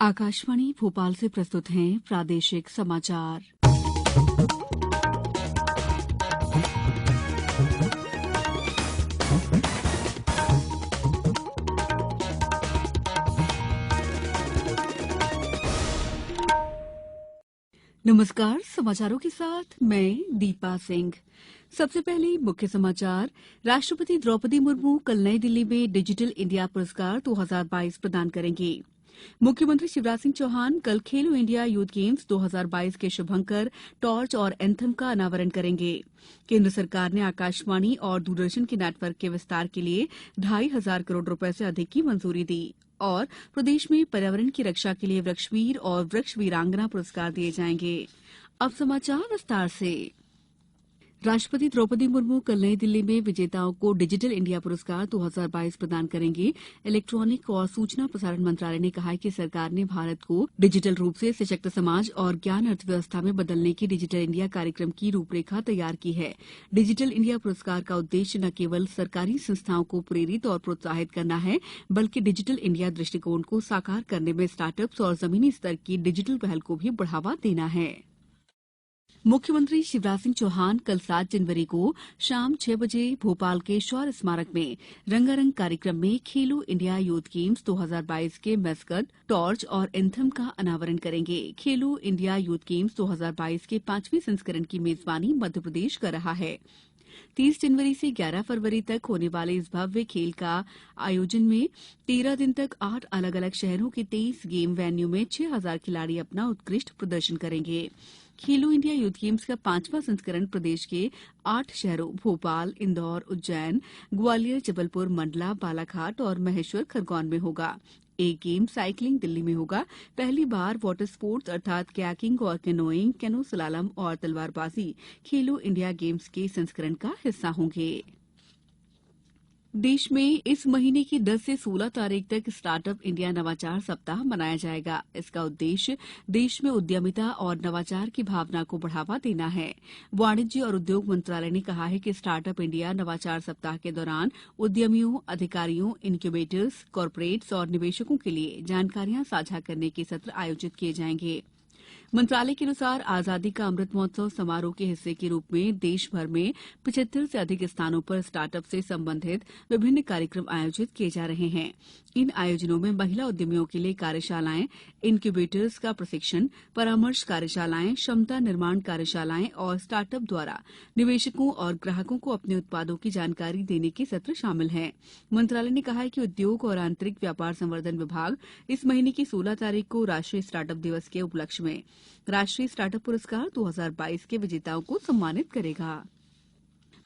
आकाशवाणी भोपाल से प्रस्तुत हैं प्रादेशिक समाचार। नमस्कार, समाचारों के साथ मैं दीपा सिंह। सबसे पहले मुख्य समाचार। राष्ट्रपति द्रौपदी मुर्मू कल नई दिल्ली में डिजिटल इंडिया पुरस्कार 2022 प्रदान करेंगी। मुख्यमंत्री शिवराज सिंह चौहान कल खेलो इंडिया यूथ गेम्स 2022 के शुभंकर, टॉर्च और एंथम का अनावरण करेंगे। केंद्र सरकार ने आकाशवाणी और दूरदर्शन के नेटवर्क के विस्तार के लिए 2,500 करोड़ रुपए से अधिक की मंजूरी दी और प्रदेश में पर्यावरण की रक्षा के लिए वृक्षवीर और वृक्ष वीरांगना पुरस्कार दिए जाएंगे। अब समाचार विस्तार से। राष्ट्रपति द्रौपदी मुर्मू कल नई दिल्ली में विजेताओं को डिजिटल इंडिया पुरस्कार 2022 प्रदान करेंगी। इलेक्ट्रॉनिक और सूचना प्रसारण मंत्रालय ने कहा है कि सरकार ने भारत को डिजिटल रूप से सशक्त समाज और ज्ञान अर्थव्यवस्था में बदलने की डिजिटल इंडिया कार्यक्रम की रूपरेखा तैयार की है। डिजिटल इंडिया पुरस्कार का उद्देश्य न केवल सरकारी संस्थाओं को प्रेरित और प्रोत्साहित करना है, बल्कि डिजिटल इंडिया दृष्टिकोण को साकार करने में स्टार्टअप्स और जमीनी स्तर की डिजिटल पहल को भी बढ़ावा देना है। मुख्यमंत्री शिवराज सिंह चौहान कल 7 जनवरी को शाम 6 बजे भोपाल के शौर्य स्मारक में रंगारंग कार्यक्रम में खेलो इंडिया यूथ गेम्स 2022 के मैस्कट, टॉर्च और एंथम का अनावरण करेंगे। खेलो इंडिया यूथ गेम्स 2022 के 5वें संस्करण की मेजबानी मध्यप्रदेश कर रहा है। 30 जनवरी से 11 फरवरी तक होने वाले इस भव्य खेल का आयोजन में 13 दिन तक 8 अलग अलग शहरों के 23 गेम वेन्यू में 6,000 खिलाड़ी अपना उत्कृष्ट प्रदर्शन करेंगे। खेलो इंडिया यूथ गेम्स का 5वां संस्करण प्रदेश के 8 शहरों भोपाल, इंदौर, उज्जैन, ग्वालियर, जबलपुर, मंडला, बालाघाट और महेश्वर खरगोन में होगा। एक गेम साइकिलिंग दिल्ली में होगा। पहली बार वाटर स्पोर्ट्स अर्थात कयाकिंग और कैनोइंग, कैनो स्लालम और तलवारबाजी खेलो इंडिया गेम्स के संस्करण का हिस्सा होंगे। देश में इस महीने की 10 से 16 तारीख तक स्टार्टअप इंडिया नवाचार सप्ताह मनाया जाएगा। इसका उद्देश्य देश में उद्यमिता और नवाचार की भावना को बढ़ावा देना है। वाणिज्य और उद्योग मंत्रालय ने कहा है कि स्टार्टअप इंडिया नवाचार सप्ताह के दौरान उद्यमियों, अधिकारियों, इनक्यूबेटर्स, कॉर्पोरेट्स और निवेशकों के लिए जानकारियां साझा करने के सत्र आयोजित किए जाएंगे। मंत्रालय के अनुसार आजादी का अमृत महोत्सव समारोह के हिस्से के रूप में देश भर में 75 से अधिक स्थानों पर स्टार्टअप से संबंधित विभिन्न कार्यक्रम आयोजित किए जा रहे हैं। इन आयोजनों में महिला उद्यमियों के लिए कार्यशालाएं, इनक्यूबेटर्स का प्रशिक्षण, परामर्श कार्यशालाएं, क्षमता निर्माण कार्यशालाएं और स्टार्टअप द्वारा निवेशकों और ग्राहकों को अपने उत्पादों की जानकारी देने के सत्र शामिल हैं। मंत्रालय ने कहा है कि उद्योग और आंतरिक व्यापार संवर्धन विभाग इस महीने की 16 तारीख को राष्ट्रीय स्टार्टअप दिवस के उपलक्ष्य में राष्ट्रीय स्टार्टअप पुरस्कार 2022 के विजेताओं को सम्मानित करेगा।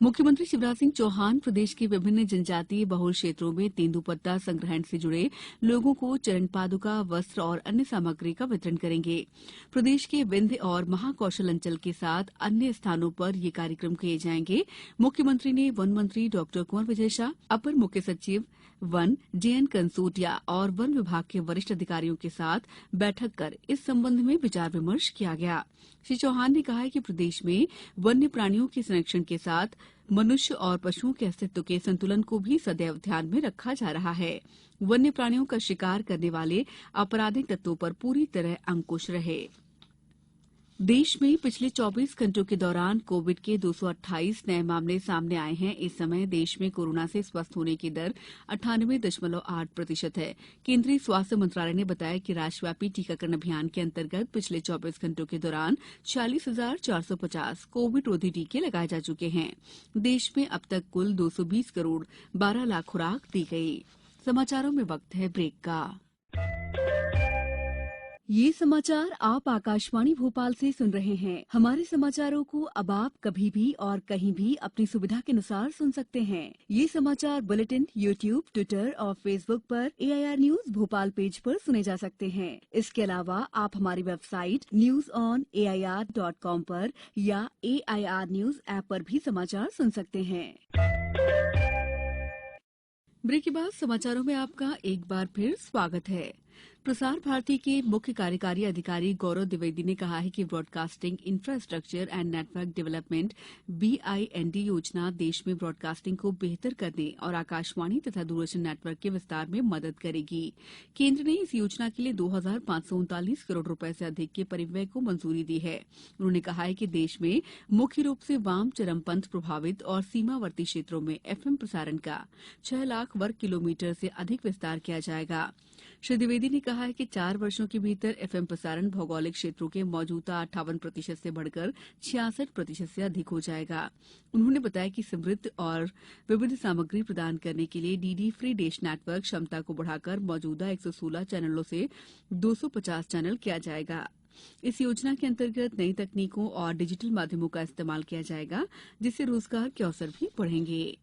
मुख्यमंत्री शिवराज सिंह चौहान प्रदेश के विभिन्न जनजातीय बहुल क्षेत्रों में तेंदुपत्ता संग्रहण से जुड़े लोगों को चरण पादुका, वस्त्र और अन्य सामग्री का वितरण करेंगे। प्रदेश के विंध्य और महाकौशल अंचल के साथ अन्य स्थानों पर ये कार्यक्रम किए जाएंगे। मुख्यमंत्री ने वन मंत्री डॉ कुंवर विजय शाह, अपर मुख्य सचिव वन जेएन कंसोटिया और वन विभाग के वरिष्ठ अधिकारियों के साथ बैठक कर इस संबंध में विचार विमर्श किया गया। श्री चौहान ने कहा है कि प्रदेश में वन्य प्राणियों के संरक्षण के साथ मनुष्य और पशुओं के अस्तित्व के संतुलन को भी सदैव ध्यान में रखा जा रहा है। वन्य प्राणियों का शिकार करने वाले आपराधिक तत्वों पर पूरी तरह अंकुश रहे। देश में पिछले 24 घंटों के दौरान कोविड के 228 नए मामले सामने आए हैं। इस समय देश में कोरोना से स्वस्थ होने की दर 98.8% है। केंद्रीय स्वास्थ्य मंत्रालय ने बताया कि राष्ट्रव्यापी टीकाकरण अभियान के अंतर्गत पिछले 24 घंटों के दौरान 46,450 कोविड रोधी टीके लगाए जा चुके हैं। देश में अब तक कुल 220 करोड़ 12 लाख खुराक दी गई। समाचारों में वक्त है ब्रेक का। ये समाचार आप आकाशवाणी भोपाल से सुन रहे हैं। हमारे समाचारों को अब आप कभी भी और कहीं भी अपनी सुविधा के अनुसार सुन सकते हैं। ये समाचार बुलेटिन यूट्यूब, ट्विटर और फेसबुक पर AIR न्यूज भोपाल पेज पर सुने जा सकते हैं। इसके अलावा आप हमारी वेबसाइट newsonair.com पर या AIR न्यूज ऐप पर भी समाचार सुन सकते हैं। ब्रेक के बाद समाचारों में आपका एक बार फिर स्वागत है। प्रसार भारती के मुख्य कार्यकारी अधिकारी गौरव द्विवेदी ने कहा है कि broadcasting infrastructure and network development BIND योजना देश में ब्रॉडकास्टिंग को बेहतर करने और आकाशवाणी तथा दूरदर्शन नेटवर्क के विस्तार में मदद करेगी। केंद्र ने इस योजना के लिए 2,539 करोड़ रुपए से अधिक के परिव्यय को मंजूरी दी है। उन्होंने कहा है कि देश में मुख्य रूप से वाम चरमपंथ प्रभावित और सीमावर्ती क्षेत्रों में FM प्रसारण का 6 लाख वर्ग किलोमीटर से अधिक विस्तार किया जाएगा। श्री द्विवेदी ने कहा है कि 4 वर्षों के भीतर FM प्रसारण भौगोलिक क्षेत्रों के मौजूदा 58% से बढ़कर 66% से अधिक हो जाएगा। उन्होंने बताया कि समृद्ध और विविध सामग्री प्रदान करने के लिए DD फ्री डिश नेटवर्क क्षमता को बढ़ाकर मौजूदा 116 चैनलों से 250 चैनल किया जाएगा। इस योजना के अंतर्गत नई तकनीकों और डिजिटल माध्यमों का इस्तेमाल किया जाएगा, जिससे रोजगार के अवसर भी बढ़ेंगे।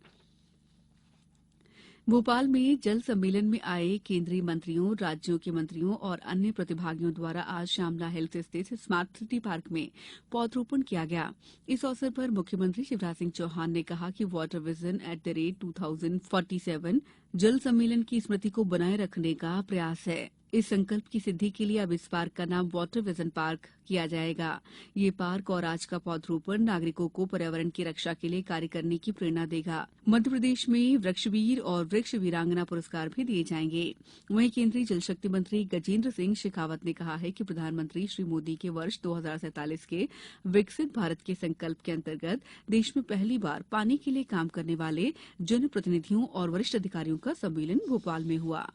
भोपाल में जल सम्मेलन में आए केंद्रीय मंत्रियों, राज्यों के मंत्रियों और अन्य प्रतिभागियों द्वारा आज श्यामला हिल्स स्थित स्मार्ट सिटी पार्क में पौधरोपण किया गया। इस अवसर पर मुख्यमंत्री शिवराज सिंह चौहान ने कहा कि वाटर विजन @2047 जल सम्मेलन की स्मृति को बनाए रखने का प्रयास है। इस संकल्प की सिद्धि के लिए अब इस पार्क का नाम वाटर विजन पार्क किया जाएगा। ये पार्क और आज का पौधरोपण नागरिकों को पर्यावरण की रक्षा के लिए कार्य करने की प्रेरणा देगा। मध्य प्रदेश में वृक्षवीर और वृक्ष वीरांगना पुरस्कार भी दिए जाएंगे। वहीं केंद्रीय जल शक्ति मंत्री गजेंद्र सिंह शेखावत ने कहा है कि प्रधानमंत्री श्री मोदी के वर्ष 2047 के विकसित भारत के संकल्प के अंतर्गत देश में पहली बार पानी के लिए काम करने वाले जनप्रतिनिधियों और वरिष्ठ अधिकारियों का सम्मेलन भोपाल में हुआ।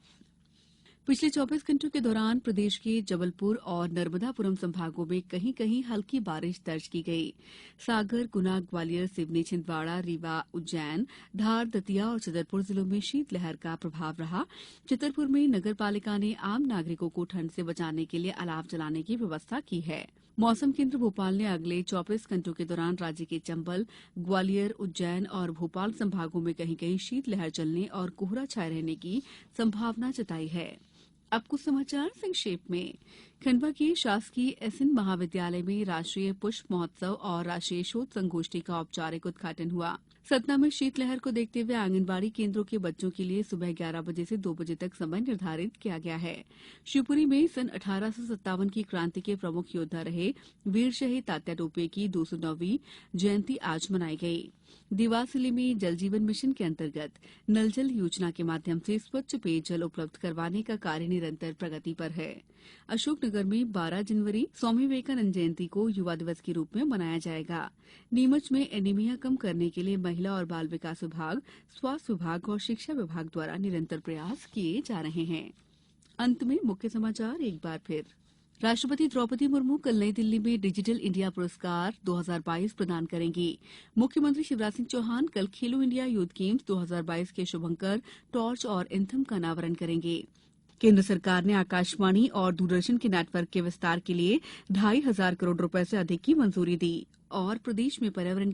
पिछले 24 घंटों के दौरान प्रदेश के जबलपुर और नर्मदापुरम संभागों में कहीं कहीं हल्की बारिश दर्ज की गई। सागर, गुना, ग्वालियर, सिवनी, छिंदवाड़ा, रीवा, उज्जैन, धार, दतिया और छतरपुर जिलों में शीतलहर का प्रभाव रहा। छतरपुर में नगर पालिका ने आम नागरिकों को ठंड से बचाने के लिए अलाव जलाने की व्यवस्था की है। मौसम केंद्र भोपाल ने अगले 24 घंटों के दौरान राज्य के चंबल, ग्वालियर, उज्जैन और भोपाल संभागों में कहीं कहीं शीतलहर चलने और कोहरा छाये रहने की संभावना जताई है। अब कुछ समाचार संक्षेप में। खंडवा के शासकीय SN महाविद्यालय में राष्ट्रीय पुष्प महोत्सव और राष्ट्रीय शोध संगोष्ठी का औपचारिक उद्घाटन हुआ। सतना में शीतलहर को देखते हुए आंगनबाड़ी केंद्रों के बच्चों के लिए सुबह 11 बजे से 2 बजे तक समय निर्धारित किया गया है। शिवपुरी में सन 1857 की क्रांति के प्रमुख योद्धा रहे वीर शहीद तात्या टोपे की 209वीं जयंती आज मनाई गई। देवास जिले में जल जीवन मिशन के अंतर्गत नल जल योजना के माध्यम से स्वच्छ पेयजल उपलब्ध करवाने का कार्य निरंतर प्रगति पर है। अशोकनगर में 12 जनवरी स्वामी विवेकानंद जयंती को युवा दिवस के रूप में मनाया जाएगा। नीमच में एनीमिया कम करने के लिए महिला और बाल विकास विभाग, स्वास्थ्य विभाग और शिक्षा विभाग द्वारा निरंतर प्रयास किए जा रहे हैं। अंत में मुख्य समाचार एक बार फिर। राष्ट्रपति द्रौपदी मुर्मू कल नई दिल्ली में डिजिटल इंडिया पुरस्कार 2022 प्रदान करेंगी। मुख्यमंत्री शिवराज सिंह चौहान कल खेलो इंडिया यूथ गेम्स 2022 के शुभंकर, टॉर्च और एंथम का अनावरण करेंगे। केंद्र सरकार ने आकाशवाणी और दूरदर्शन के नेटवर्क के विस्तार के लिए 2,500 करोड़ रुपए से अधिक की मंजूरी दी और प्रदेश में पर्यावरण